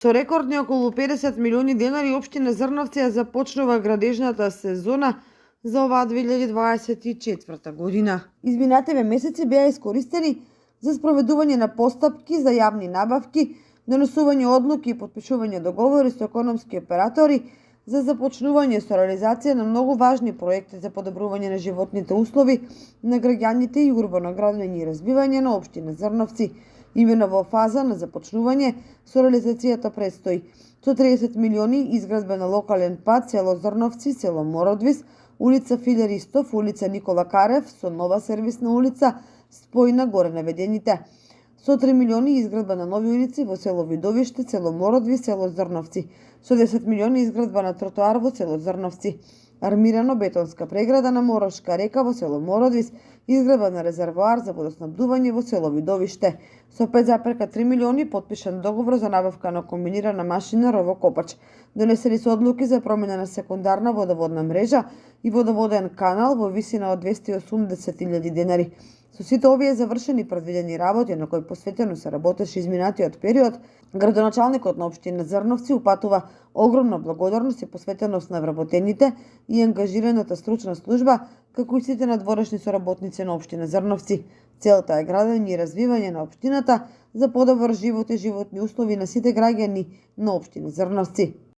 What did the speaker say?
Со рекордни околу 50 милиони денари, општина Зрновци ја започнува градежната сезона за оваа 2024 година. Изминативе месеци беа искористени за спроведување на постапки за јавни набавки, донесување одлуки и потпишување договори со економски оператори за започнување со реализација на многу важни проекти за подобрување на животните услови на граѓаните и урбано градење и развивање на општина Зрновци. Имено во фаза на започнување со реализацијата предстои со 30 милиони изградба на локален пат село Зрновци, село Мородвис, улица Филе Ристов, улица Никола Карев со нова сервисна улица спојна горе наведените. Со 3 милиони изградба на нови улици во село Видовиште, село Мородвис, село Зрновци. Со 10 милиони изградба на тротоар во село Зрновци. Армирано бетонска преграда на Морошка река во село Мородвис, изградба на резервоар за водоснабдување во село Видовиште. Со 5,3 милиони потпишан договор за набавка на комбинирана машина ровокопач. Донесени се одлуки за промена на секундарна водоводна мрежа и водоводен канал во висина од 280.000 денари. Со сите овие завршени предвидени работи на кои посветено се работеше изминатиот период, градоначалникот на општина Зрновци упатува огромна благодарност и посветеност на вработените и ангажираната стручна служба, како и сите надворешни соработници на општина Зрновци. Целта е градење и развивање на општината за подобар живот и животни услови на сите граѓани на општина Зрновци.